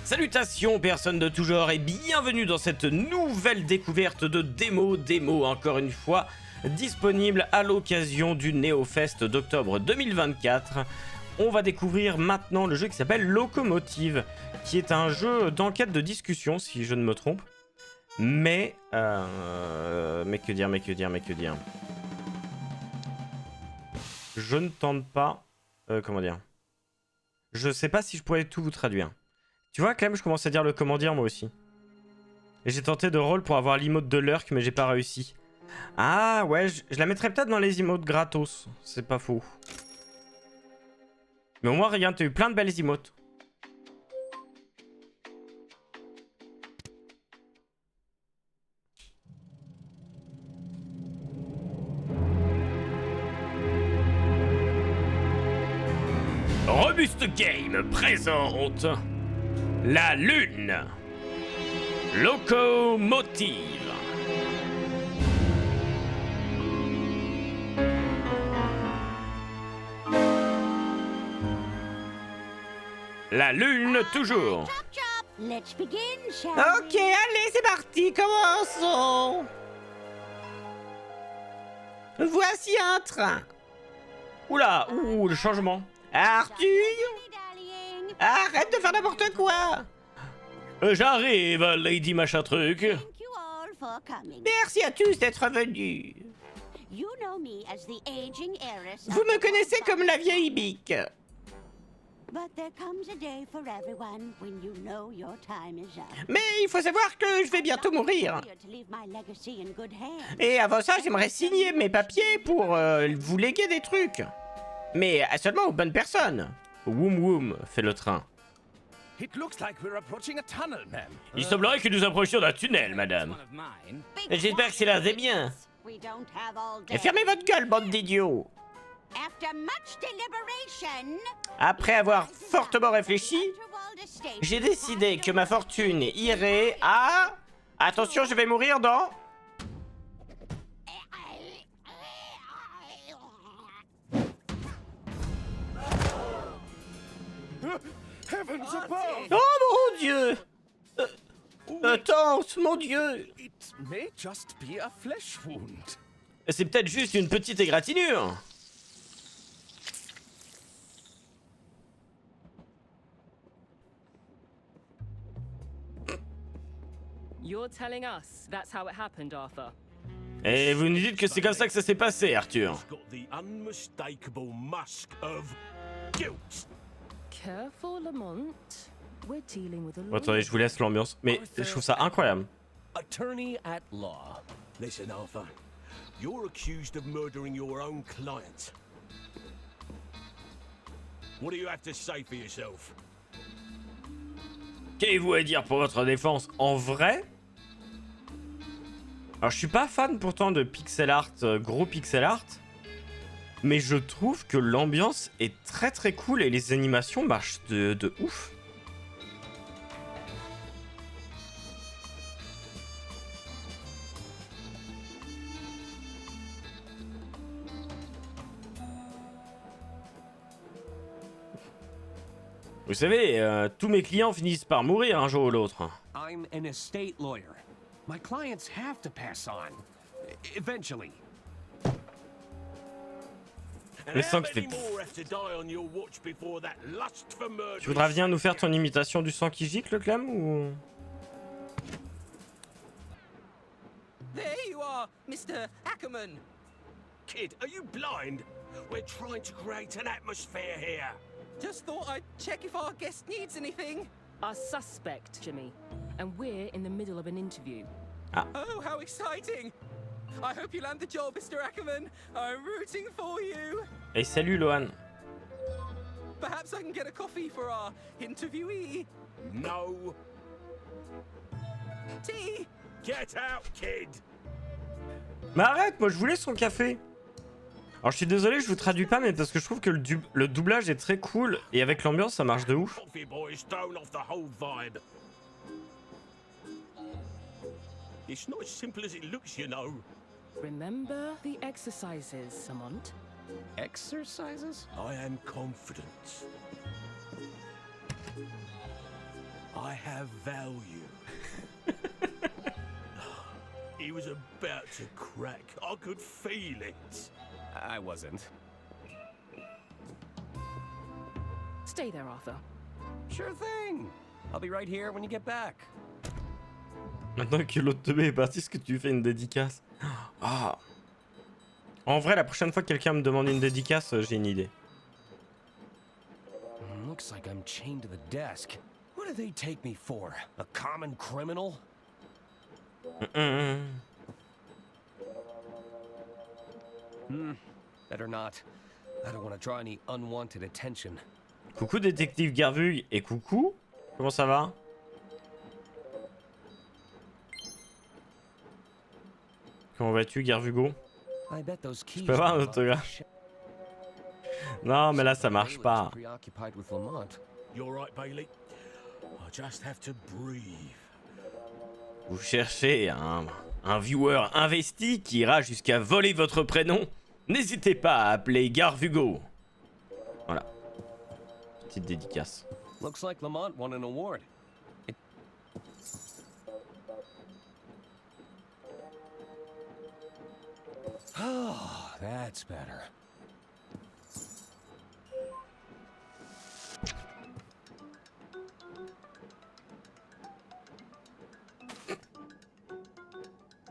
Salutations personnes de tout genre et bienvenue dans cette nouvelle découverte de démo encore une fois disponible à l'occasion du NeoFest d'octobre 2024. On va découvrir maintenant le jeu qui s'appelle Locomotive, qui est un jeu d'enquête de discussion si je ne me trompe. Mais que dire. Je ne tente pas, comment dire. Je sais pas si je pourrais tout vous traduire. Tu vois, quand même, je commence à dire le comment dire moi aussi. Et j'ai tenté de roll pour avoir l'emote de lurk, mais j'ai pas réussi. Ah ouais, je la mettrais peut-être dans les emotes gratos. C'est pas faux. Mais au moins, regarde, t'as eu plein de belles emotes. Robuste Game présente la Lune. Locomotive. La Lune toujours. Ok, allez, c'est parti, commençons. Voici un train. Oula, ouh, le changement. Arthur, arrête de faire n'importe quoi. J'arrive, Lady Machin Truc. Merci à tous d'être venus. Vous me connaissez comme la vieille bique. Mais il faut savoir que je vais bientôt mourir. Et avant ça, j'aimerais signer mes papiers pour vous léguer des trucs. Mais seulement aux bonnes personnes. Woum woum, fait le train. Il semblerait que nous approchions d'un tunnel, madame. J'espère que c'est là des biens. Et fermez votre gueule, bande d'idiots. Après avoir fortement réfléchi, j'ai décidé que ma fortune irait à... Attention, je vais mourir dans... Oh mon Dieu! Tante, mon Dieu! C'est peut-être juste une petite égratignure. You're telling us that's how it happened, Arthur. Et vous nous dites que c'est comme ça que ça s'est passé, Arthur. Careful, Lamont. We're dealing with a Bon, attendez, je vous laisse l'ambiance. Mais je trouve ça incroyable. Attorney at law. Listen, Arthur. You're accused of murdering your own client. What do you have to say for yourself? Qu'avez-vous à dire pour votre défense? En vrai? Alors je suis pas fan pourtant de pixel art, gros pixel art. Mais je trouve que l'ambiance est très cool et les animations marchent de ouf. Vous savez, tous mes clients finissent par mourir un jour ou l'autre. I'm an estate lawyer. My clients have to pass on. Eventually. Le sang que c'était... Tu voudras venir nous faire ton imitation du sang qui gicle, Clem, ou... There you are, Mr. Ackerman. Kid, are you blind? We're trying to create an atmosphere here. Just thought I'd check if our guest needs anything. Our suspect, Jimmy. And we're in the middle of an interview. Oh, how exciting! I hope you land the job, Mr. Ackerman. I'm rooting for you. Et salut, Lohan. Perhaps I can get a coffee for our interviewee. No. Tea. Get out, kid. Mais arrête, moi je voulais son café. Alors je suis désolé, je vous traduis pas, mais parce que je trouve que le doublage est très cool et avec l'ambiance ça marche de ouf. Coffee boy's thrown off the whole vibe. It's not as simple as it looks, you know. Remember the exercises, Lamont. Exercises? I am confident. I have value. He was about to crack. I could feel it. I wasn't. Stay there, Arthur. Sure thing. I'll be right here when you get back. Maintenant que l'autre teubé est parti, est-ce que tu fais une dédicace? Ah. En vrai, la prochaine fois que quelqu'un me demande une dédicace, j'ai une idée. Looks like I'm chained to the desk. What do they take me for? A common criminal? Better not. I don't want to draw any unwanted attention. Coucou détective Garvugue et coucou. Comment ça va? Comment vas-tu Garvugo? I bet those keys. Je peux avoir un autographe? Non mais là ça marche pas. Preoccupied with Lamont. You're right, Bailey. I just have to breathe. Vous cherchez un viewer investi qui ira jusqu'à voler votre prénom? N'hésitez pas à appeler Garvugo. Voilà. Petite dédicace. Looks like Lamont won an award. Oh, that's better.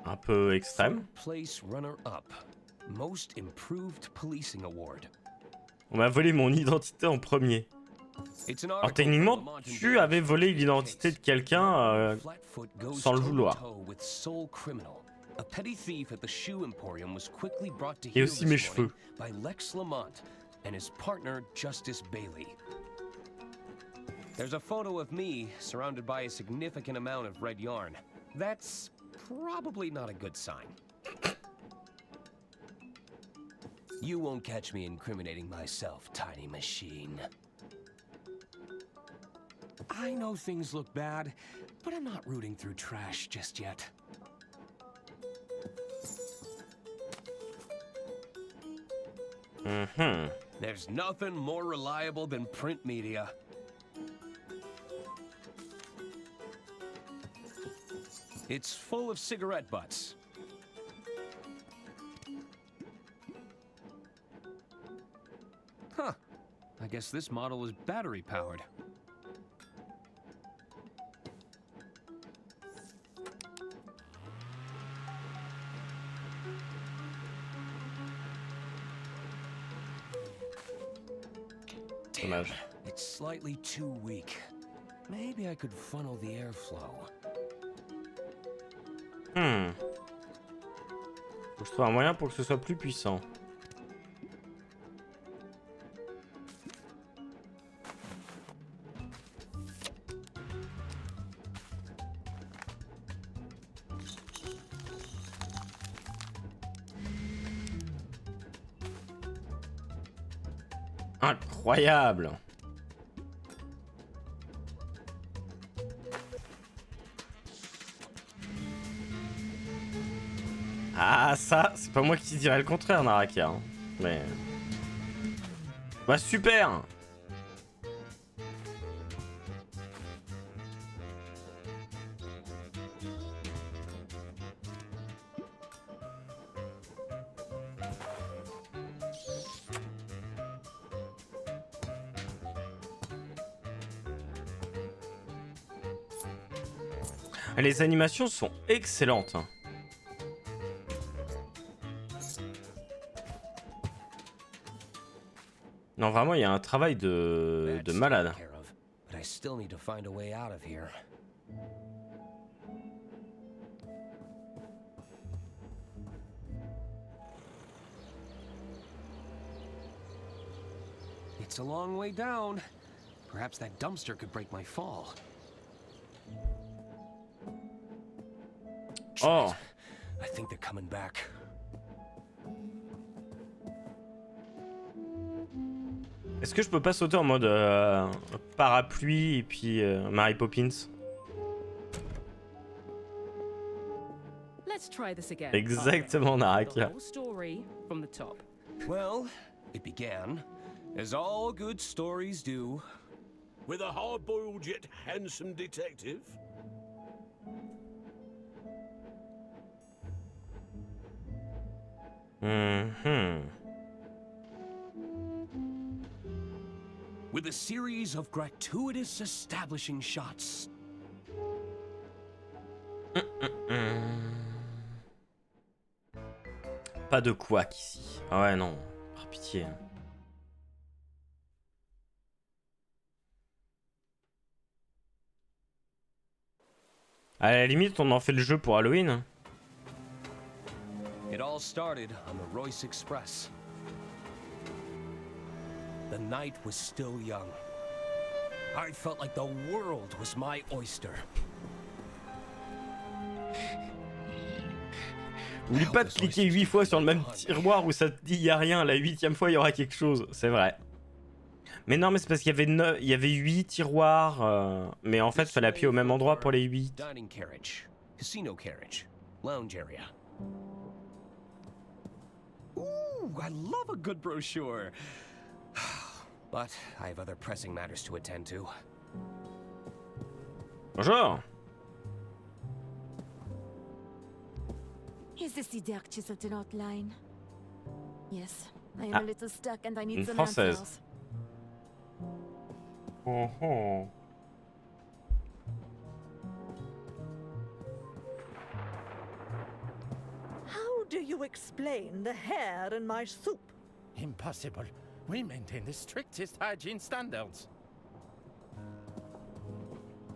Un peu extrême. Place runner-up. Most improved policing award. On m'a volé mon identité en premier. It's an Alors article techniquement, from Lamont and tu Bailey's avais volé l'identité de quelqu'un Flatfoot goes sans le vouloir. toe-to-toe with sole criminal. A petty thief at the shoe emporium was quickly brought to Et heel aussi this mes morning cheveux. by Lex Lamont and his partner Justice Bailey. There's a photo of me surrounded by a significant amount of red yarn. That's probably not a good sign. You won't catch me incriminating myself, tiny machine. I know things look bad, but I'm not rooting through trash just yet. There's nothing more reliable than print media. It's full of cigarette butts. Huh. I guess this model is battery powered. Dommage. It's slightly too weak. Maybe I could funnel the airflow. Faut que je trouve un moyen pour que ce soit plus puissant. Incroyable! Ah ça, c'est pas moi qui dirais le contraire, Naraka. Hein. Mais... Bah super! Les animations sont excellentes. Non, vraiment, il y a un travail de malade. But I still need to find a way out of here. It's a long way down. Perhaps that dumpster could break my fall. Oh! I think they're coming back. Est-ce que je peux pas sauter en mode parapluie et puis Mary Poppins? Let's try this again. Exactement, Naraka. The whole story from the top. Well, it began, as all good stories do, with a hard-boiled yet handsome detective? With a series of gratuitous establishing shots. Pas de couac ici. Ah ouais, non. Par pitié. À la limite, on en fait le jeu pour Halloween. It all started on the Royce Express. The night was still young. I felt like the world was my oyster. Oublie pas de cliquer 8 fois sur le même tiroir où ça te dit y a rien, la 8e fois il y aura quelque chose, c'est vrai. Mais non, mais c'est parce qu'il y avait il y avait 8 tiroirs, mais en fait il fallait appuyer au même endroit pour les 8. Dining carriage, casino carriage, lounge area. Ooh, I love a good brochure. But I have other pressing matters to attend to. Bonjour. Is this the dark chiseled outline? Yes, I am Ah, a little stuck and I need une some française. answers. Oh oh. How do you explain the hair in my soup? Impossible. We maintain the strictest hygiene standards.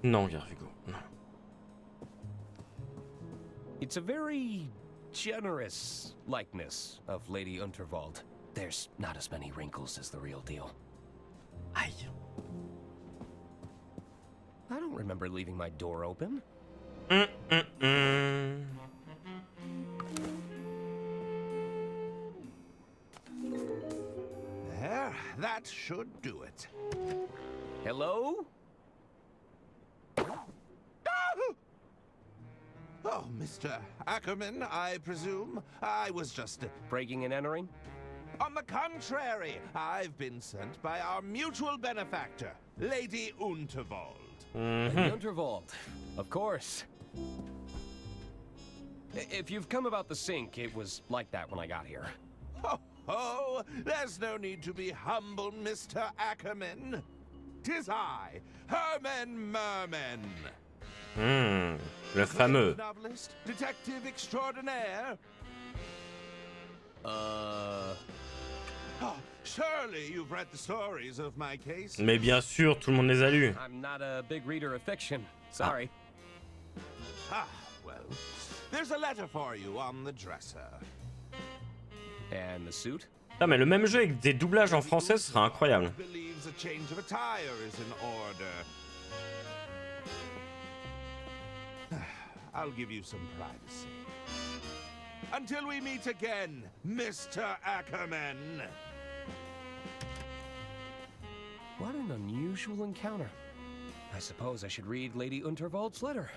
Non, Garfigo, non. It's a very generous likeness of Lady Unterwald. There's not as many wrinkles as the real deal. Aïe. I don't remember leaving my door open. There, that should do it. Hello? Oh, Mr. Ackerman, I presume. I was just... Breaking and entering? On the contrary, I've been sent by our mutual benefactor, Lady Unterwald. Lady Unterwald, of course. If you've come about the sink, it was like that when I got here. Oh, there's no need to be humble, Mr. Ackerman. 'Tis I, Herman Merman. Le fameux. Novelist, detective extraordinaire. Uh... Oh, surely you've read the stories of my case. Mais bien sûr, tout le monde les a lus. I'm not a big reader of fiction. Sorry. Ah, well, there's a letter for you on the dresser. And the suit? Ah, mais le même jeu avec des doublages en français, ce serait incroyable. Believes a change of attire is in order. I'll give you some privacy. Until we meet again, Mr. Ackerman. What an unusual encounter. I suppose I should read Lady Unterwald's letter.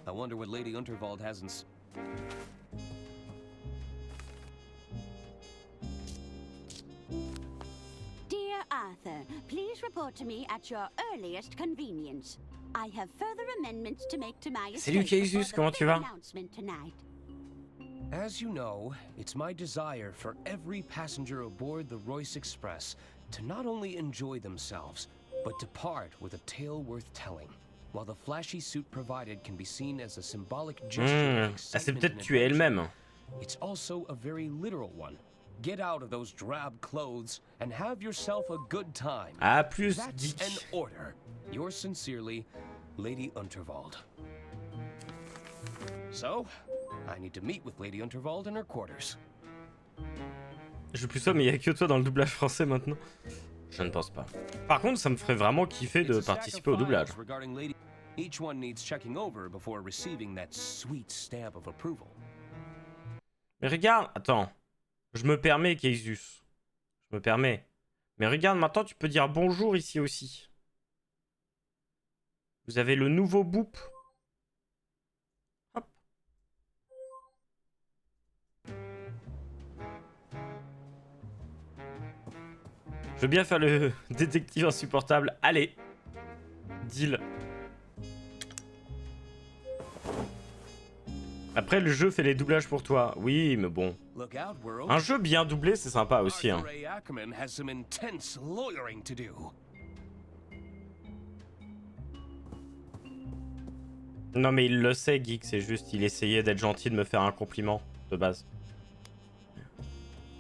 I wonder what Lady Unterwald has in... Dear Arthur, please report to me at your earliest convenience. I have further amendments to make to my Salut Jesus, comment tu vas? announcement tonight. As you know, it's my desire for every passenger aboard the Royce Express to not only enjoy themselves, but depart with a tale worth telling. While the flashy suit provided can be seen as a symbolic gesture of Elle s'est excitement peut-être and tuée adventure, elle-même. it's also a very literal one. Get out of those drab clothes and have yourself a good time. Ah, plus That's geek. an order. Yours sincerely, Lady Unterwald. So, I need to meet with Lady Unterwald in her quarters. Je plus ça, mais il y a que toi dans le doublage français maintenant. Je ne pense pas. Par contre, ça me ferait vraiment kiffer de It's a stack of participer au doublage. files regarding Lady. Each one needs checking over before receiving that sweet stamp of approval. Mais regarde, attends. Je me permets, Keisus. Je me permets. Mais regarde, maintenant tu peux dire bonjour ici aussi. Vous avez le nouveau boop. Hop. Je veux bien faire le détective insupportable. Allez. Deal. Après, le jeu fait les doublages pour toi. Oui, mais bon. Look out, world. Un jeu bien doublé, c'est sympa aussi. Hein. Arthur A. Ackerman has some intense lawyering to do. Non, mais il le sait, Geek. C'est juste, il essayait d'être gentil, de me faire un compliment de base.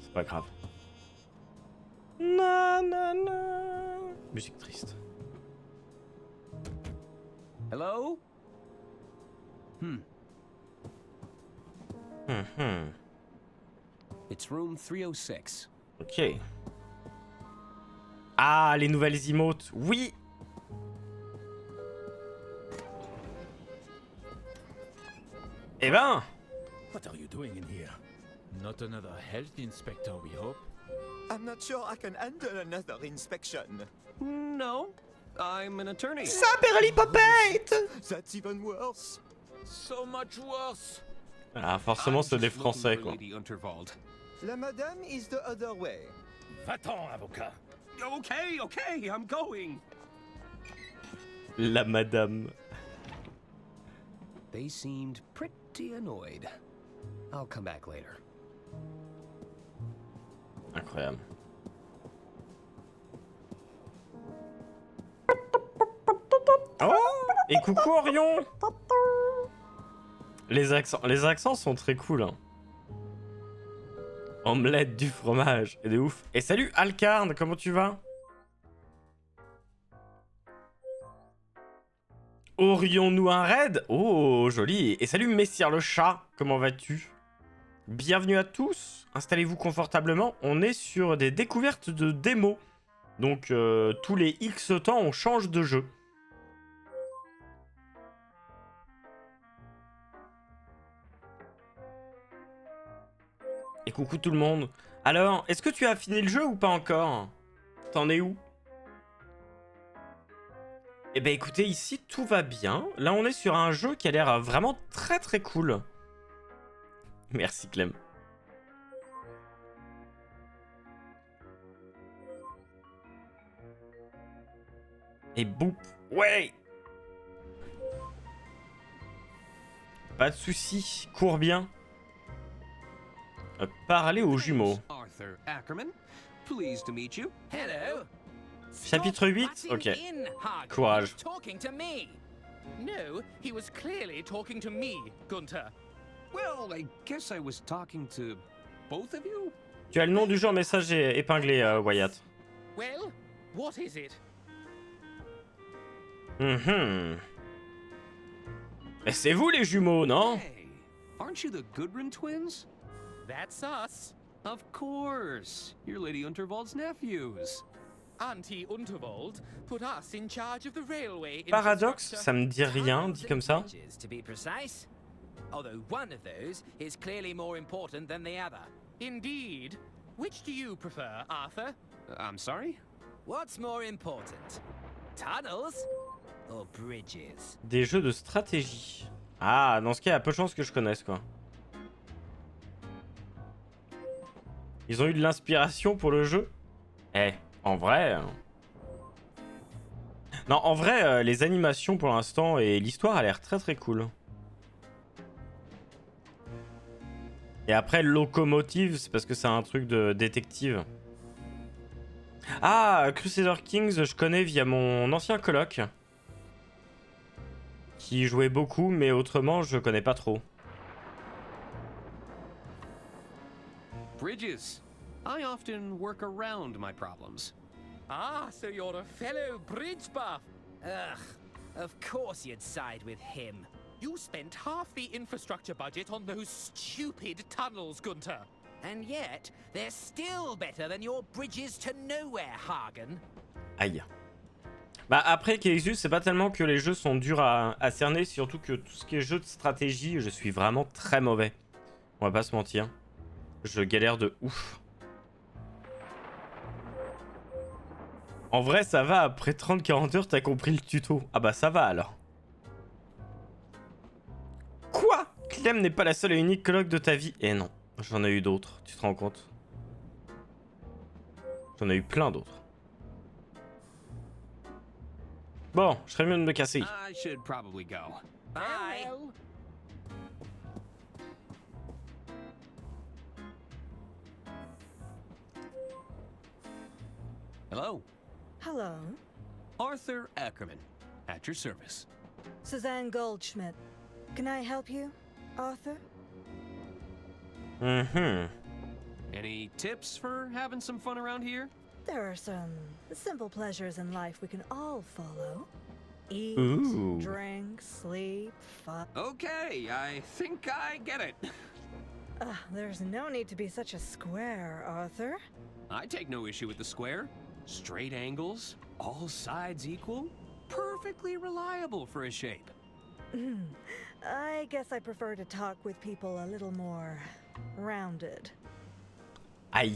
C'est pas grave. Na, na, na. Musique triste. Hello? It's room 306. Ok. Ah, les nouvelles emotes. Oui. Eh ben. What are you doing in here? Not another health inspector, we hope. I'm not sure I can handle another inspection. No, I'm an attorney. That's even worse. So much worse. Ah, forcément, c'est des Français, quoi. Lady Unterwald. La madame is the other way. Va-t'en, avocat. Okay, I'm going. La madame. They seemed pretty annoyed. I'll come back later. Incroyable. Oh! Et coucou Orion! Les accents sont très cool. Hein. Omelette, du fromage, et de ouf. Et salut Alcarn, comment tu vas? Aurions-nous un raid? Oh, joli. Et salut Messire le chat, comment vas-tu? Bienvenue à tous, installez-vous confortablement. On est sur des découvertes de démos. Donc tous les X temps, on change de jeu. Et coucou tout le monde. Alors, est-ce que tu as fini le jeu ou pas encore? T'en es où? Eh ben écoutez, ici tout va bien. Là on est sur un jeu qui a l'air vraiment très très cool. Merci Clem. Et boum. Ouais. Pas de soucis, cours bien. Parler aux jumeaux. Arthur Ackerman, pleased to meet you. Hello. Chapitre 8. Ok. Courage. Talking to me. No, he was clearly talking to me, Gunter. Well, I guess I was talking to both of you. Tu as le nom du jeu en message épinglé, Wyatt. Well, what is it? Et c'est vous les jumeaux, non? Hey, aren't you the Goodwin twins? That's us. Of course. You're Lady Unterwald's nephews. Auntie Unterwald put us in charge of the railway. Paradoxe, ça me dit rien, dit comme ça. To be precise. Although one of those is clearly more important than the other. Indeed. Which do you prefer, Arthur? I'm sorry? What's more important? Tunnels or bridges? Des jeux de stratégie. Ah, dans ce cas, il y a peu de chances que je connaisse, quoi. Ils ont eu de l'inspiration pour le jeu? Eh, en vrai... Non, en vrai, les animations pour l'instant et l'histoire a l'air très très cool. Et après, Locomotive, c'est parce que c'est un truc de détective. Ah, Crusader Kings, je connais via mon ancien coloc. Qui jouait beaucoup, mais autrement, je connais pas trop. Bridges. I often work around my problems. Ah, so you're a fellow bridge buff. Ugh, of course you'd side with him. You spent half the infrastructure budget on those stupid tunnels, Gunter. And yet, they're still better than your bridges to nowhere, Hagen. Aïe. Bah après, Kexus, c'est pas tellement que les jeux sont durs à cerner, surtout que tout ce qui est jeu de stratégie, je suis vraiment très mauvais. On va pas se mentir. Je galère de ouf. En vrai, ça va, après 30-40 heures, t'as compris le tuto. Ah bah ça va alors. Quoi? Clem n'est pas la seule et unique coloc de ta vie. Eh non, j'en ai eu d'autres, tu te rends compte? J'en ai eu plein d'autres. Bon, je serais mieux de me casser. I should probably go. Bye. Hello, Hello. Arthur Ackerman, at your service. Suzanne Goldschmidt. Can I help you, Arthur? Mhm. Any tips for having some fun around here? There are some simple pleasures in life we can all follow. Eat, Ooh. drink, sleep, fun. Okay, I think I get it. There's no need to be such a square, Arthur. I take no issue with the square. Straight angles, all sides equal, perfectly reliable for a shape. I guess I prefer to talk with people a little more rounded. Aïe.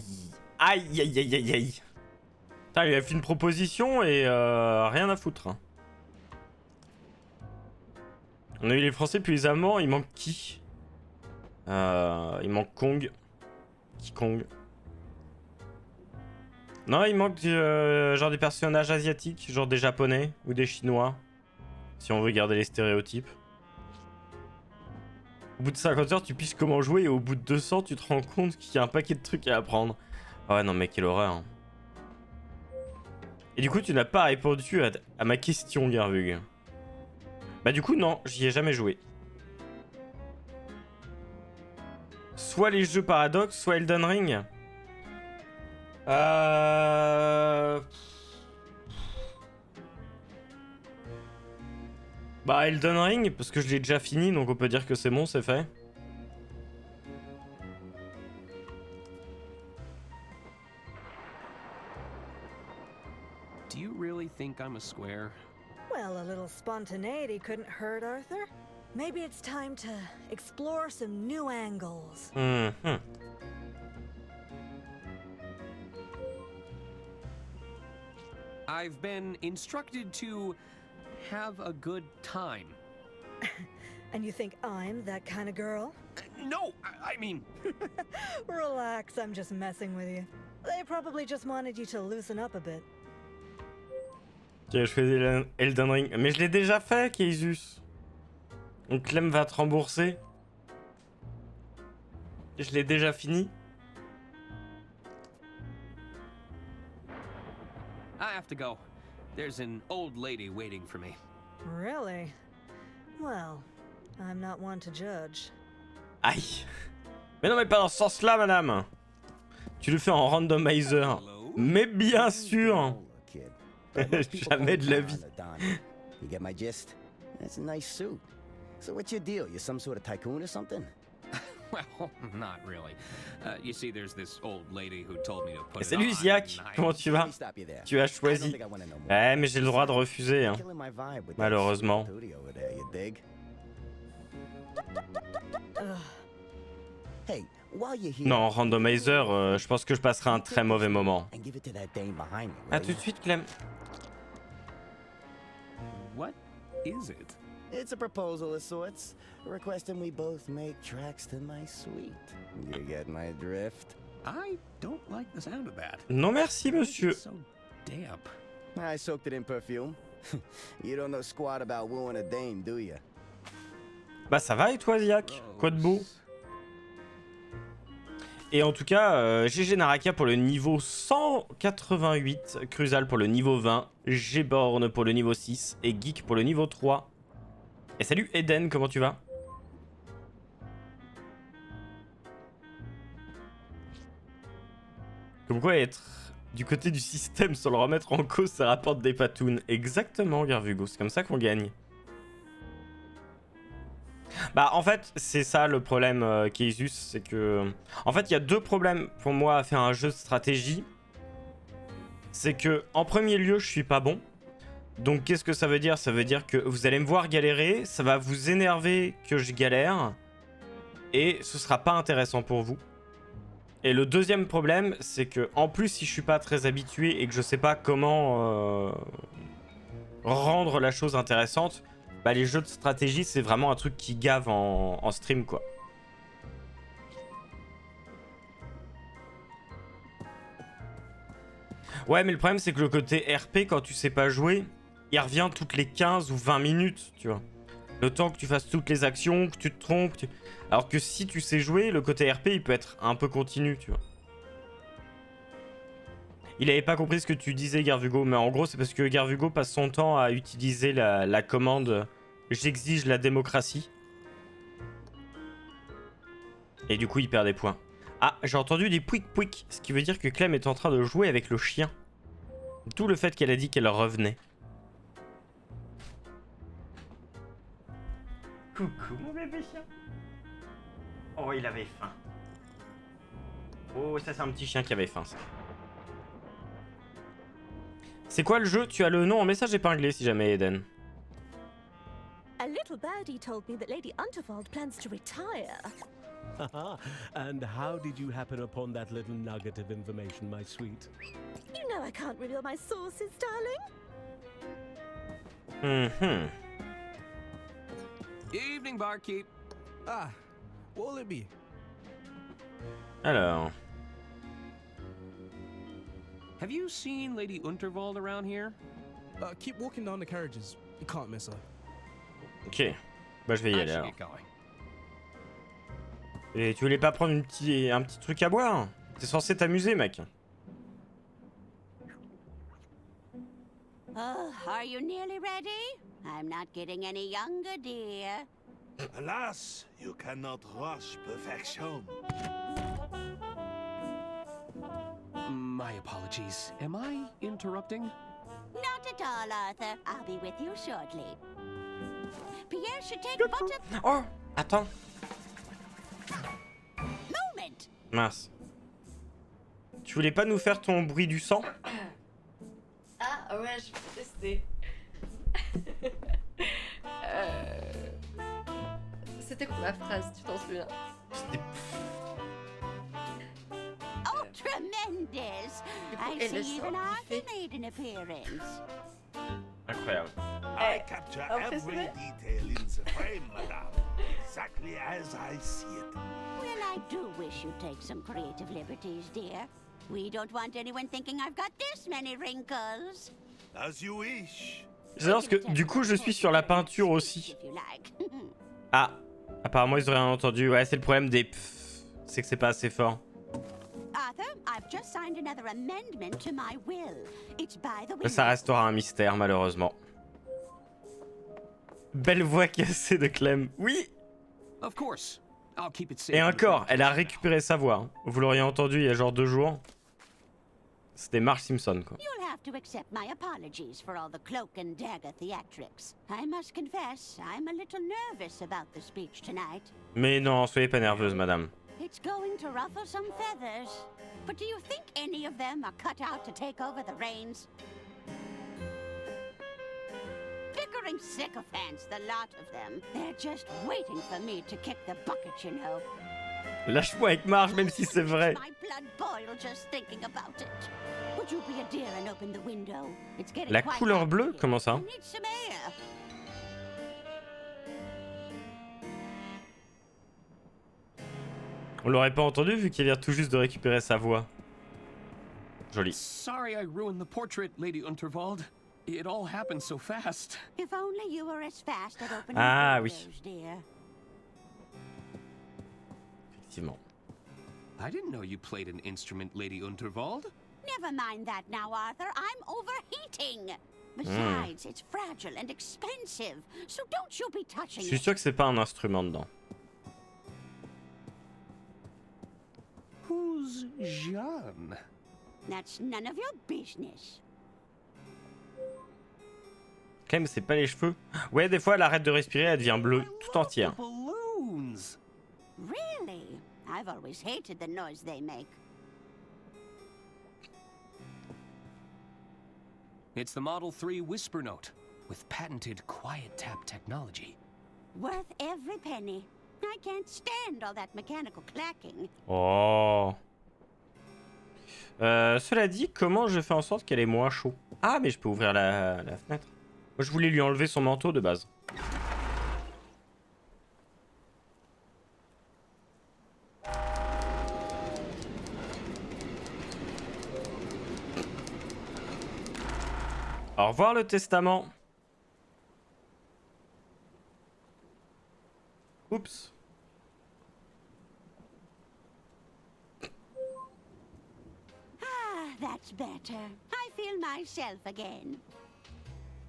Aïe, aïe, aïe, aïe, aïe. Putain, il a fait une proposition et rien à foutre. Hein. On a eu les Français puis les Allemands, il manque qui? Il manque Kong. Qui Kong? Non, il manque genre des personnages asiatiques, genre des Japonais ou des Chinois. Si on veut garder les stéréotypes. Au bout de 50 heures, tu piges comment jouer et au bout de 200, tu te rends compte qu'il y a un paquet de trucs à apprendre. Ah ouais, non, mais quelle horreur. Hein. Et du coup, tu n'as pas répondu à ma question, Garvug. Bah du coup, non, j'y ai jamais joué. Soit les jeux Paradox, soit Elden Ring. Bah Elden Ring, parce que je l'ai déjà fini, donc on peut dire que c'est bon, c'est fait. Do you really think I'm a square? Well, a little spontaneity couldn't hurt, Arthur. Maybe it's time to explore some new angles. Mhm. I've been instructed to have a good time. And you think I'm that kind of girl? No, I mean... Relax, I'm just messing with you. They probably just wanted you to loosen up a bit. Ok, je fais Elden Ring. Mais je l'ai déjà fait, Keizus. Donc Clem va te rembourser. Je l'ai déjà fini. I have to go. There's an old lady waiting for me. Really? Well, I'm not one to judge. Aïe. Mais non, mais pas dans ce sens-là, madame. Tu le fais en randomizer. Mais bien sûr. Jamais de la vie. You get my gist? That's a nice suit. So what's your deal? You some sort of tycoon or something? Well, not really. You see, there's this old lady who told me to put it Salut on, Ziak, and I- comment tu vas? Tu as choisi. Ouais, mais j'ai le droit de refuser, hein. Malheureusement. Non, randomizer, je pense que je passerai un très mauvais moment. A tout de suite, Clem. What is it? It's a proposal of sorts, requesting we both make tracks to my suite. You get my drift? I don't like the sound of that. Non merci, monsieur. It's so damp. I soaked it in perfume. You don't know squat about wooing a dame, do you? Bah ça va et toi, Ziak? Quoi de beau? Et en tout cas, GG Naraka pour le niveau 188, Crusal pour le niveau 20, Gborn pour le niveau 6 et Geek pour le niveau 3. Et salut Eden, comment tu vas? Comme quoi être du côté du système sans le remettre en cause, ça rapporte des patounes. Exactement, Garvugo, c'est comme ça qu'on gagne. Bah en fait, c'est ça le problème, Keizus, c'est que... En fait, il y a deux problèmes pour moi à faire un jeu de stratégie. C'est que, en premier lieu, je suis pas bon. Donc qu'est-ce que ça veut dire? Ça veut dire que vous allez me voir galérer, ça va vous énerver que je galère, et ce sera pas intéressant pour vous. Et le deuxième problème, c'est que en plus si je suis pas très habitué et que je sais pas comment rendre la chose intéressante, bah les jeux de stratégie c'est vraiment un truc qui gave en stream quoi. Ouais mais le problème c'est que le côté RP quand tu sais pas jouer, il revient toutes les 15 ou 20 minutes, tu vois. Le temps que tu fasses toutes les actions, que tu te trompes. Alors que si tu sais jouer, le côté RP, il peut être un peu continu, tu vois. Il avait pas compris ce que tu disais, Garvugo, mais en gros, c'est parce que Garvugo passe son temps à utiliser la commande « J'exige la démocratie ». Et du coup, il perd des points. Ah, j'ai entendu des pouic-pouic, ce qui veut dire que Clem est en train de jouer avec le chien. D'où le fait qu'elle a dit qu'elle revenait. Coucou, mon bébé chien. Oh, il avait faim. Oh, ça, c'est un petit chien qui avait faim, ça. C'est quoi le jeu? Tu as le nom en message épinglé si jamais, Eden. A little birdie told me that Lady Unterwald plans to retire. And how did you happen upon that little nugget of information, my sweet? You know I can't reveal my sources, darling. Mhm. Evening, barkeep. Ah, what will it be? Alors. Have you seen Lady Unterwald around here? Keep walking down the carriages. You can't miss her. Ok. Bah, je vais y aller alors. Et tu voulais pas prendre un petit truc à boire? T'es censé t'amuser, mec. Oh, are you nearly ready? I'm not getting any younger, dear. Alas, you cannot rush perfection. My apologies. Am I interrupting? Not at all, Arthur. I'll be with you shortly. Pierre should take butter... Oh, attends. Moment! Mince. Tu voulais pas nous faire ton bruit du sang? Ah ouais, je peux tester. C'était quoi la phrase, tu t'en souviens? Oh, tremendous! I see even Arthur made an appearance. Incroyable. I capture every detail in the frame, madame. Exactly as I see it. Well, I do wish you'd take some creative liberties, dear. We don't want anyone thinking I've got this many wrinkles. As you wish. J'adore parce que du coup je suis sur la peinture aussi. Ah, apparemment ils auraient rien entendu. Ouais, c'est le problème des pfff. C'est que c'est pas assez fort. Arthur, I've just signed another amendment to my will. It's by the window. Ça restera un mystère malheureusement. Belle voix cassée de Clem. Oui. Of course. I'll keep it safe. Et encore, elle a récupéré sa voix. Vous l'auriez entendu il y a genre 2 jours. C'était Marge Simpson quoi. You'll have to accept my apologies for all the cloak and dagger theatrics. I must confess, I'm a little nervous about the speech tonight. Mais non, soyez pas nerveuse madame. It's going to ruffle some feathers. But do you think any of them are cut out to take over the reins? Bickering sycophants, the lot of them. They're just waiting for me to kick the bucket, you know. Lâche-moi avec Marge même si c'est vrai. My blood boils just thinking about it. Would you be a dear and open the window? It's getting La quite couleur hot bleue, here. comment ça? I need some air. On l'aurait pas entendu vu qu'il vient tout juste de récupérer sa voix. Joli. Sorry I ruined the portrait, Lady Unterwald. It all happened so fast. If only you were as fast at opening Ah oui. windows, dear. Effectivement. I didn't know you played an instrument, Lady Unterwald. Never mind that now, Arthur. I'm overheating. Besides, it's fragile and expensive, so don't you be touching Je suis it. sûr que c'est pas un instrument dedans. Who's Jeanne? That's none of your business. Clem, c'est pas les cheveux. Ouais, des fois elle arrête de respirer, elle devient bleue tout entière. Balloons. Really? I've always hated the noise they make. It's the Model 3 Whisper Note with patented quiet tap technology. Worth every penny. I can't stand all that mechanical clacking. Oh. Cela dit, comment je fais en sorte qu'elle ait moins chaud? Ah, mais je peux ouvrir la fenêtre. Moi, je voulais lui enlever son manteau de base. Au revoir le testament. Oups. Ah, that's better. I feel myself again.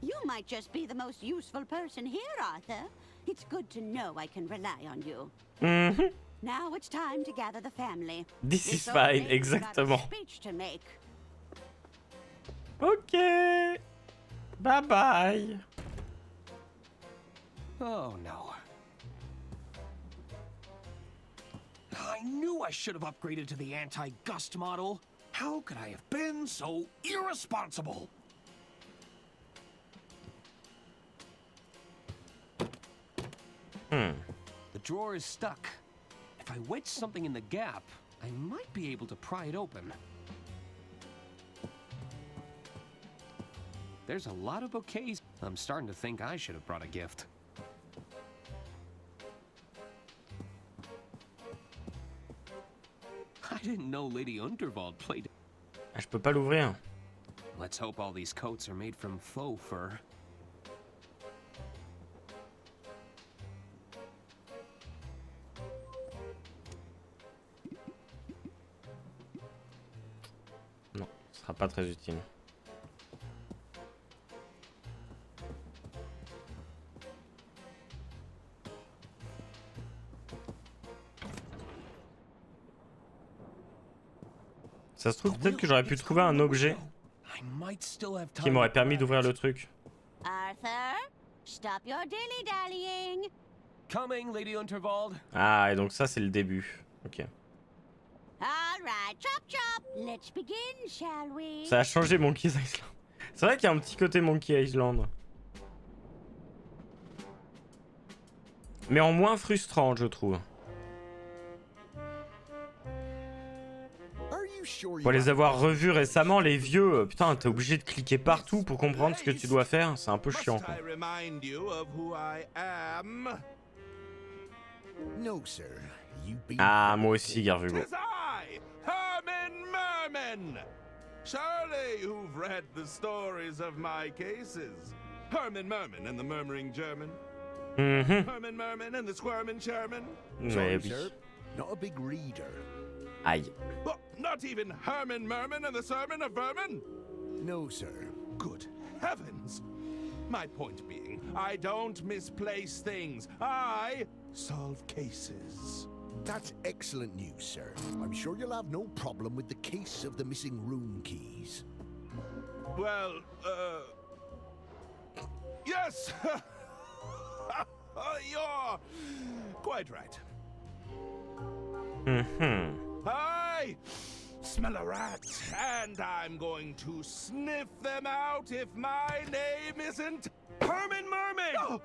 You might just be the most useful person here, Arthur. It's good to know I can rely on you. Mhm. Now it's time to gather the family. This is old fine, lady's got a exactement. speech to make. Ok. Bye bye. Oh no. I knew I should have upgraded to the anti-gust model. How could I have been so irresponsible? The drawer is stuck. If I wedge something in the gap, I might be able to pry it open. There's a lot of bouquets. I'm starting to think I should have brought a gift. I didn't know Lady Unterwald played. Ah, je peux pas l'ouvrir. Let's hope all these coats are made from faux fur. Non, ce sera pas très utile. Ça se trouve peut-être que j'aurais pu trouver un objet qui m'aurait permis d'ouvrir le truc. Arthur, stop your dilly-dallying. Coming, Lady Unterwald. Ah, et donc ça c'est le début. Ok. All right, chop chop. Let's begin, shall we? Ça a changé Monkey Island. C'est vrai qu'il y a un petit côté Monkey Island. Mais en moins frustrant, je trouve. Pour les avoir revus récemment, les vieux, putain, t'es obligé de cliquer partout pour comprendre ce que tu dois faire. C'est un peu chiant, quoi. Ah, moi aussi, Garvugo. Surely you've read the stories of my cases. Herman Merman and the Murmuring German. Herman Merman and the Squirmin' Sherman. Mais oui. Not a big reader. Aïe. Well, not even Herman Merman and the Sermon of Vermin? No, sir. Good heavens! My point being, I don't misplace things. I solve cases. That's excellent news, sir. I'm sure you'll have no problem with the case of the missing room keys. Well, yes! You're quite right. I smell a rat, and I'm going to sniff them out if my name isn't Herman Merman! Oh.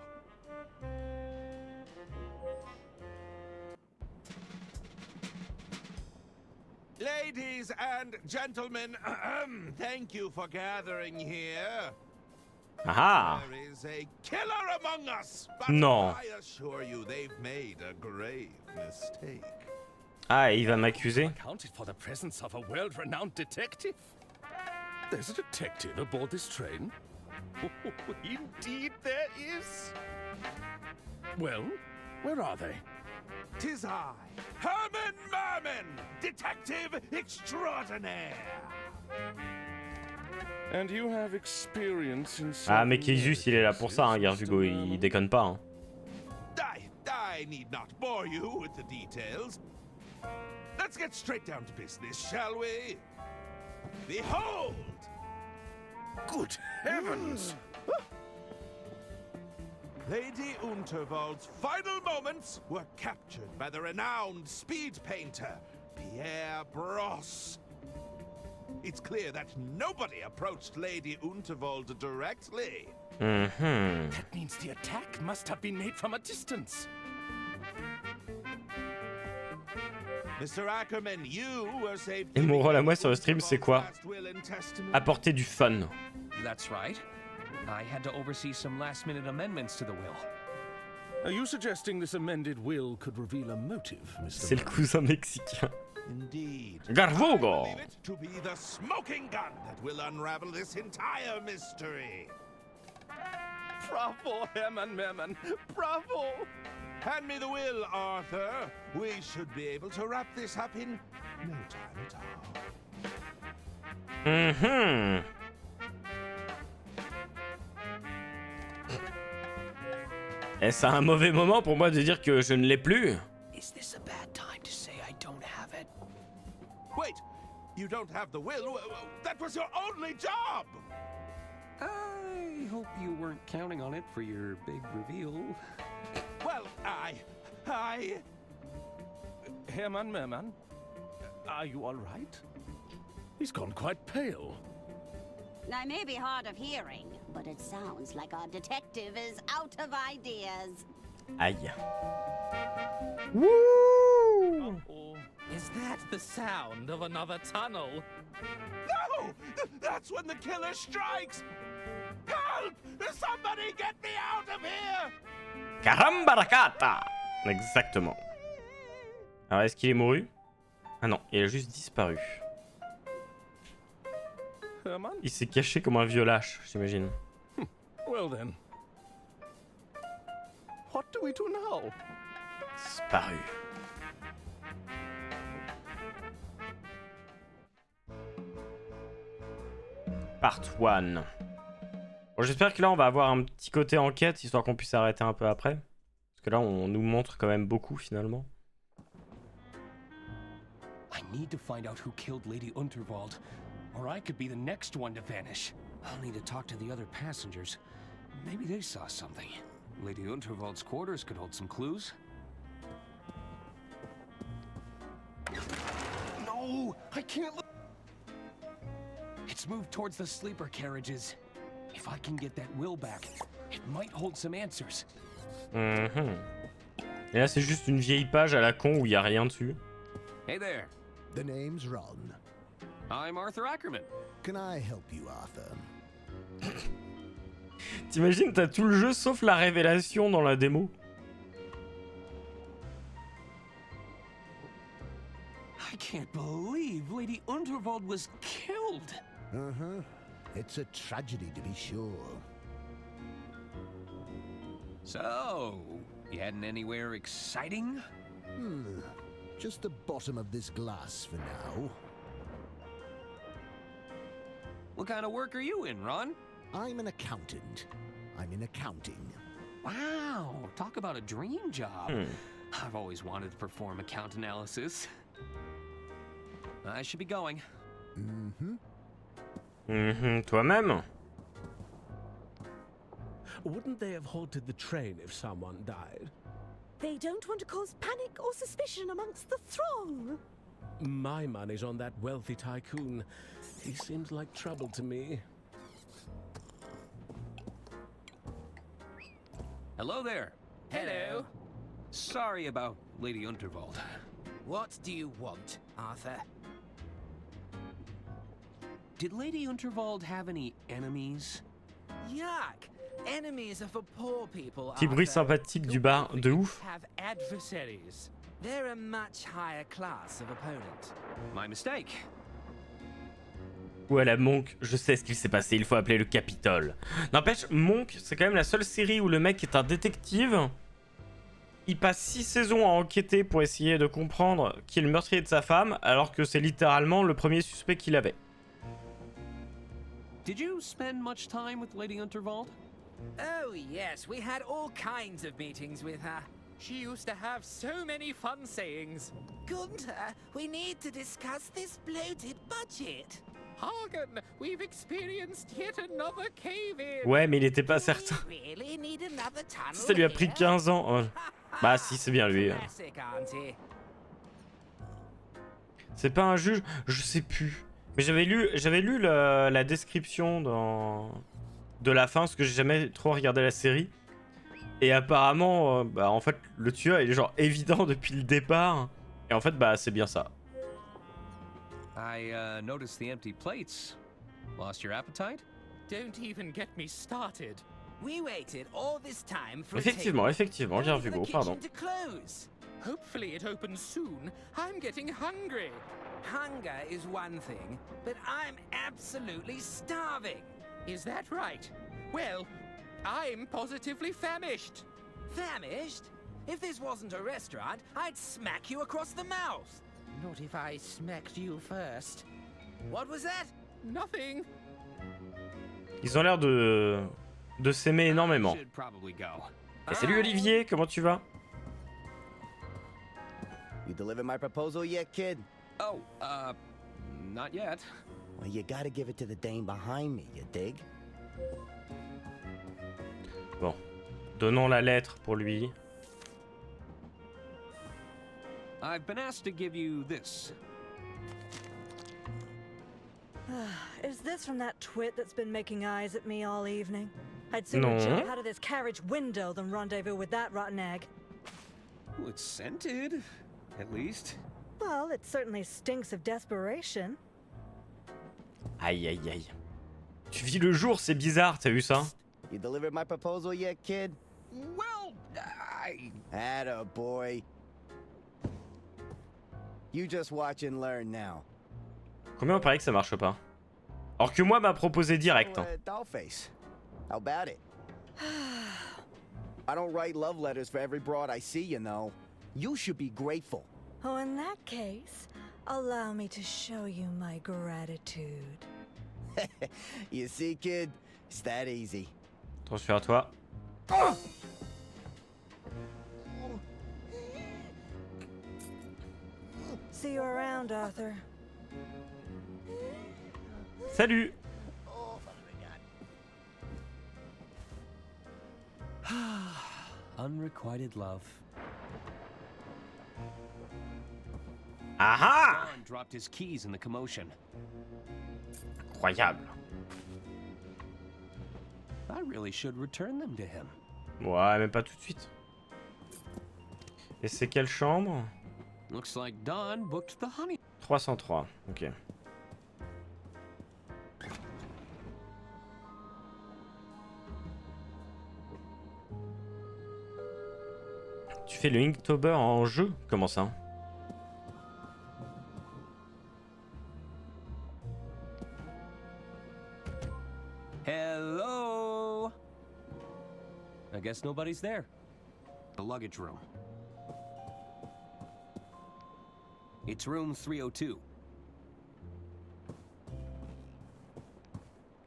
Ladies and gentlemen, thank you for gathering here. Aha! There is a killer among us, but Non. I assure you they've made a grave mistake. Ah, il va m'accuser. Accounted for the presence of a world-renowned detective. There's a detective aboard this train? Indeed there is. Well, where are they? 'Tis I, Herman Merman, detective extraordinaire. And you have experience in Ah, mais Keizus, il est là pour ça, hein, Garvugo, il déconne pas, hein. I need not bore you with the details. Let's get straight down to business, shall we? Behold! Good heavens! Lady Unterwald's final moments were captured by the renowned speed painter, Pierre Brosse. It's clear that nobody approached Lady Unterwald directly. That means the attack must have been made from a distance. Mr. Ackerman, you were saved. Et mon rôle à moi sur le stream, c'est quoi? Apporter du fun. That's right. I had to oversee some last-minute amendments to the will. Are you suggesting this amended will could reveal a motive, Mr. C'est le cousin mexicain. Indeed. Garvugo. I believe it to be the smoking gun that will unravel this entire mystery. Bravo, Herman Merman. Bravo! Hand me the will, Arthur. We should be able to wrap this up in no time at all. Mhm. Est-ce un mauvais moment pour moi de dire que je ne l'ai plus? Is this a bad time to say I don't have it? Wait, you don't have the will? That was your only job! I hope you weren't counting on it for your big reveal. Well, I... Herman Merman, are you all right? He's gone quite pale. I may be hard of hearing, but it sounds like our detective is out of ideas. Aïe. Woo! Is that the sound of another tunnel? No! That's when the killer strikes! Help! Somebody get me out of here! Caramba racata! Exactement. Alors, est-ce qu'il est mouru? Ah non, il a juste disparu. Herman? Il s'est caché comme un vieux lâche, j'imagine. Well then. What do we do now? Disparu. Part 1. Bon, j'espère que là on va avoir un petit côté enquête, histoire qu'on puisse arrêter un peu après. Parce que là on nous montre quand même beaucoup finalement. I need to find out who killed Lady Unterwald, or I could be the next one to vanish. I'll need to talk to the other passengers. Maybe they saw something. Lady Unterwald's quarters could hold some clues. No! I can't look! It's moved towards the sleeper carriages. If I can get that will back, it might hold some answers. Mhm. Et là c'est juste une vieille page à la con où il y a rien dessus. Hey there. The name's Ron. I'm Arthur Ackerman. Can I help you, Arthur? T'imagines, t'as tout le jeu sauf la révélation dans la démo. I can't believe Lady Unterwald was killed. Uh-huh. It's a tragedy, to be sure. So, you heading anywhere exciting? Just the bottom of this glass for now. What kind of work are you in, Ron? I'm an accountant. I'm in accounting. Wow, talk about a dream job. I've always wanted to perform account analysis. I should be going. Toi-même? Wouldn't they have halted the train if someone died? They don't want to cause panic or suspicion amongst the throng. My money's on that wealthy tycoon. He seems like trouble to me. Hello there. Hello. Sorry about Lady Unterwald. What do you want, Arthur? Did Lady Unterwald have any enemies? Yuck! Enemies are for poor people, Petit bruit Arthur. sympathique du bar, de ouf. Have adversaries. They're a much higher class of opponent. My mistake. Ouais, la Monk, je sais ce qu'il s'est passé, il faut appeler le Capitole. N'empêche, Monk, c'est quand même la seule série où le mec est un détective. Il passe 6 saisons à enquêter pour essayer de comprendre qui est le meurtrier de sa femme, alors que c'est littéralement le premier suspect qu'il avait. Did you spend much time with Lady Unterwald? Oh yes, we had all kinds of meetings with her. She used to have so many fun sayings. Gunther, we need to discuss this bloated budget. Hagen, we've experienced yet another cave-in. Ouais, mais il était pas certain. Really need another tunnel Ça lui a pris 15 ans. Oh. Bah si, c'est bien lui. Classic, auntie. C'est pas un juge, je sais plus. Mais j'avais lu la description de la fin, parce que j'ai jamais trop regardé la série. Et apparemment, en fait, le tueur, il est genre évident depuis le départ. Et en fait, c'est bien ça. I noticed the empty plates. Lost your appetite? Don't even get me started. We waited all this time for Effectivement, Garvugo, pardon. Hopefully it opens soon. I'm getting hungry. Hunger is one thing, but I'm absolutely starving. Is that right? Well, I'm positively famished. Famished? If this wasn't a restaurant, I'd smack you across the mouth. Not if I smacked you first. What was that? Nothing. Ils ont l'air de s'aimer énormément. Et salut Olivier, comment tu vas? You delivered my proposal yet, kid? Oh, not yet. Well, you gotta give it to the dame behind me, you dig? Bon, donnons la lettre pour lui. I've been asked to give you this. Is this from that twit that's been making eyes at me all evening? I'd sooner jump out of this carriage window than rendezvous with that rotten egg. Well, it's scented, at least. Well, it certainly stinks of desperation. Aïe aïe aïe. Tu vis le jour, c'est bizarre, t'as vu ça? You delivered my proposal yet, kid? Well, Atta boy. You just watch and learn now. Combien on paraît que ça marche pas? Alors que moi m'a proposé direct. Hein. Dollface. How about it? I don't write love letters for every broad I see, you know. You should be grateful. Oh, in that case, allow me to show you my gratitude. You see, kid? It's that easy. Attention à toi. See you around, Arthur. Salut. Unrequited love. Aha! John dropped his keys in the commotion. Incroyable. I really should return them to him. Ouais, même pas tout de suite. Et c'est quelle chambre? Looks like Don booked the honey. 303, ok. Tu fais le Octobre en jeu? Comment ça? Hello? I guess nobody's there. The luggage room. It's room 302.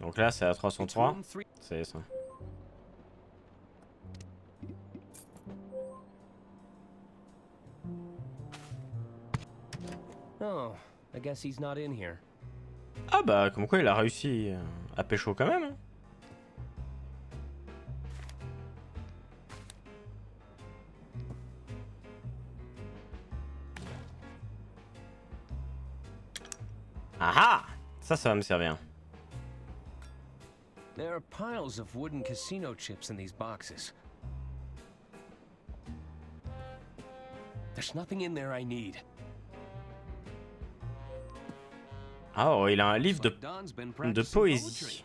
Donc là, c'est à 303. C'est ça. Oh, I guess he's not in here. Ah bah, comme quoi il a réussi à pécho quand même. Hein. Ah ah! Ça va me servir. There are piles of wooden casino chips in these boxes. There's nothing in there I need. Oh, il a un livre de poésie.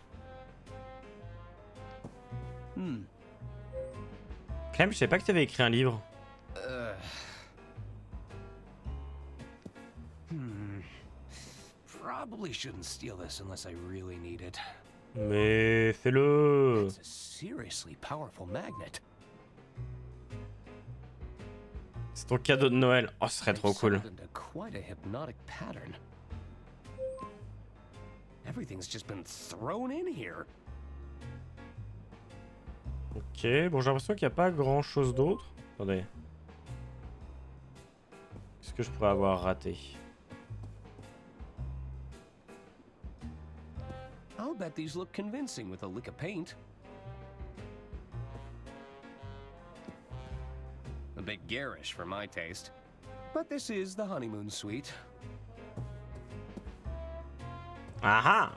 Clem, je sais pas que tu avais écrit un livre. Probably shouldn't steal this unless I really need it. Mais fais-le. It's a seriously powerful magnet. C'est ton cadeau de Noël. Oh, ce serait trop cool. Quite a hypnotic pattern. Everything's just been thrown in here. Ok, bon, j'ai l'impression qu'il n'y a pas grand chose d'autre. Attendez. Qu'est-ce que je pourrais avoir raté? I'll bet these look convincing with a lick of paint. A bit garish for my taste. But this is the honeymoon suite. Aha!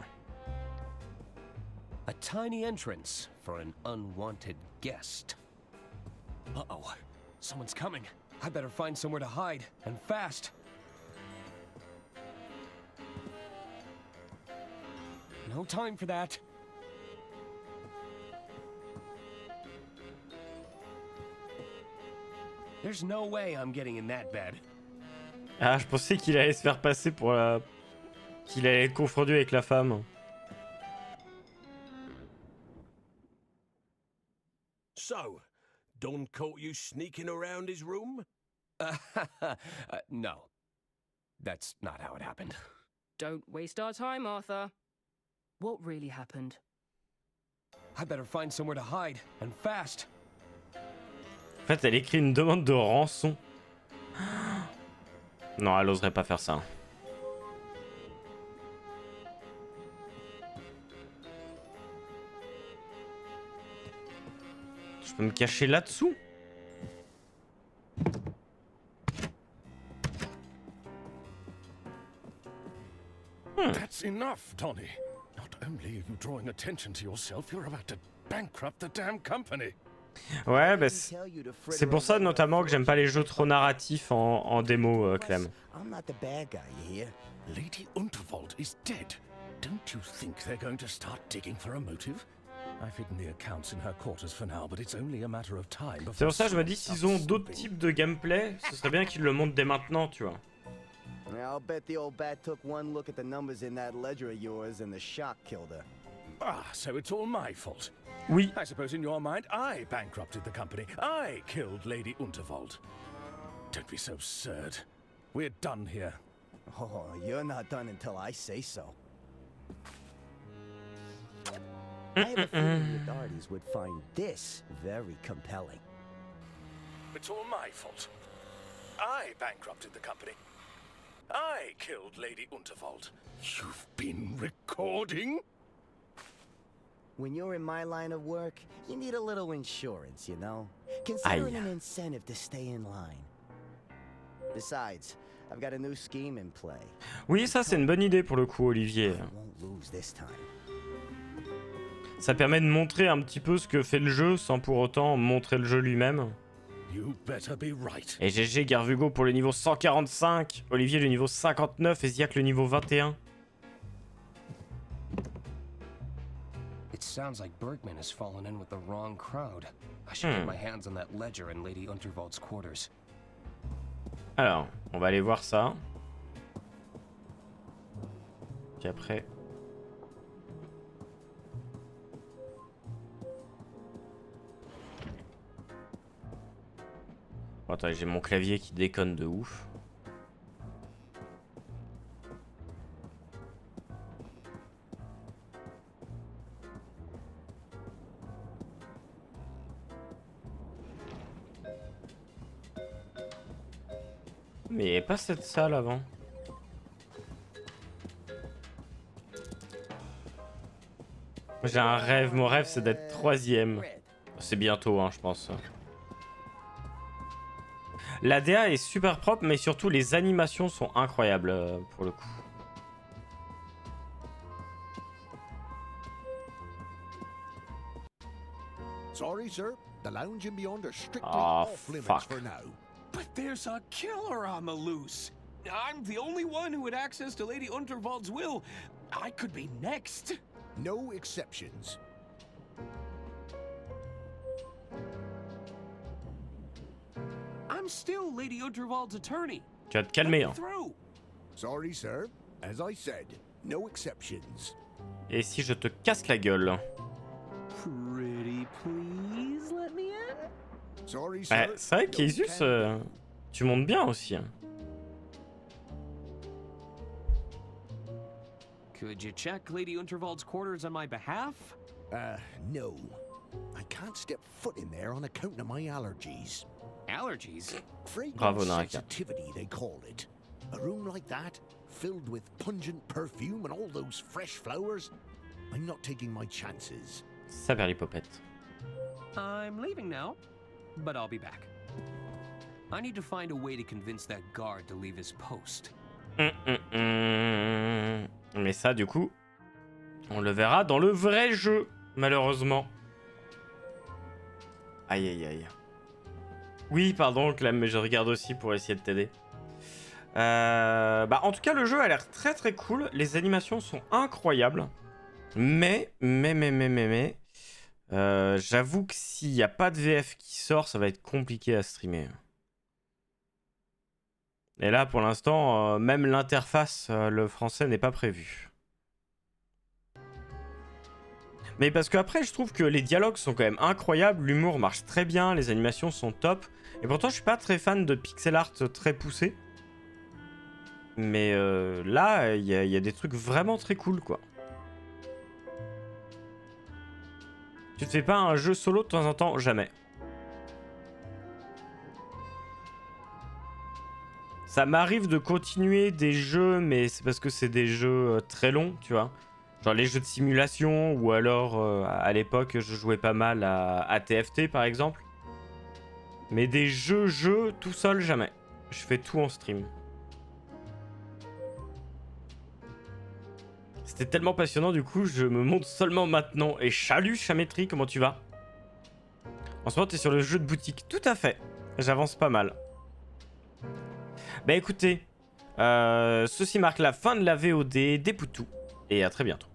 A tiny entrance for an unwanted guest. Uh-oh. Someone's coming. I better find somewhere to hide, and fast. No time for that. There's no way I'm getting in that bed. Ah, je pensais qu'il allait se faire passer pour la... qu'il allait être confondu avec la femme. So, Don caught you sneaking around his room? No. That's not how it happened. Don't waste our time, Arthur. What really happened? I better find somewhere to hide, and fast. En fait, elle écrit une demande de rançon. Non, elle oserait pas faire ça. Je peux me cacher là-dessous? That's enough, Donny. Not only are you drawing attention to yourself, you're about to bankrupt the damn company. Ouais, bah c'est pour ça notamment que j'aime pas les jeux trop narratifs en démo, Clem. I'm not the bad guy, you hear? Lady Unterwald is dead. Don't you think they're going to start digging for a motive? I've hidden the accounts in her quarters for now, but it's only a matter of time. C'est pour ça que je me dis, s'ils ont d'autres types de gameplay, ce serait bien qu'ils le montrent dès maintenant, tu vois. I'll bet the old bat took one look at the numbers in that ledger of yours and the shock killed her. Ah, so it's all my fault. Oui. I suppose in your mind, I bankrupted the company. I killed Lady Unterwald. Don't be so absurd. We're done here. Oh, you're not done until I say so. I have a feeling the authorities would find this very compelling. It's all my fault. I bankrupted the company. I killed Lady Unterwald. You've been recording? When you're in my line of work, you need a little insurance, you know? Consider it an incentive to stay in line. Besides, I've got a new scheme in play. Oui, ça c'est une bonne idée pour le coup, Olivier. Ça permet de montrer un petit peu ce que fait le jeu sans pour autant montrer le jeu lui-même. Et GG Garvugo pour le niveau 145, Olivier le niveau 59 et Ziak le niveau 21. It sounds like Bergman has fallen in with the wrong crowd. I should get my hands on that ledger in Lady Unterwald's quarters. Alors, on va aller voir ça. Puis après... Oh, attends, j'ai mon clavier qui déconne de ouf. Mais il n'y avait pas cette salle avant. J'ai un rêve, mon rêve c'est d'être 3ème. C'est bientôt, hein, je pense. La DA est super propre, mais surtout les animations sont incroyables pour le coup. Sorry, sir. The lounge and beyond are strictly Oh, off limits fuck. for now. But there's a killer on the loose. I'm the only one who had access to Lady Unterwald's will. I could be next. No exceptions. I'm still Lady Unterwald's attorney. Tu vas te calmer, hein. Sorry, sir. As I said, no exceptions. Et si je te casse la gueule? Pretty please let me in. Sorry, Ouais, sir. c'est vrai qu'Isus, tu montes bien aussi. Hein. Could you check Lady Unterwald's quarters on my behalf? No. I can't step foot in there on account of my allergies. Allergies? Bravo, Fragrance Naraka. sensitivity, they call it. A room like that, filled with pungent perfume and all those fresh flowers, I'm not taking my chances. Saperlipopette. I'm leaving now, but I'll be back. I need to find a way to convince that guard to leave his post. Mais ça, du coup, on le verra dans le vrai jeu, malheureusement. Aïe, aïe, aïe. Oui, pardon, Clem, mais je regarde aussi pour essayer de t'aider. Bah, en tout cas, le jeu a l'air très très cool. Les animations sont incroyables. Mais, j'avoue que s'il n'y a pas de VF qui sort, ça va être compliqué à streamer. Et là, pour l'instant, même l'interface, le français n'est pas prévu. Mais parce qu'après, je trouve que les dialogues sont quand même incroyables, l'humour marche très bien, les animations sont top. Et pourtant, je suis pas très fan de pixel art très poussé. Mais là, il y a des trucs vraiment très cool, quoi. Tu te fais pas un jeu solo de temps en temps? Jamais. Ça m'arrive de continuer des jeux, mais c'est parce que c'est des jeux très longs, tu vois. Genre les jeux de simulation, ou alors à l'époque je jouais pas mal à TFT par exemple. Mais des jeux tout seul, jamais. Je fais tout en stream. C'était tellement passionnant, du coup je me montre seulement maintenant. Et salut Chamétrie, comment tu vas? En ce moment t'es sur le jeu de boutique, tout à fait. J'avance pas mal. Bah écoutez, ceci marque la fin de la VOD des Poutous, et à très bientôt.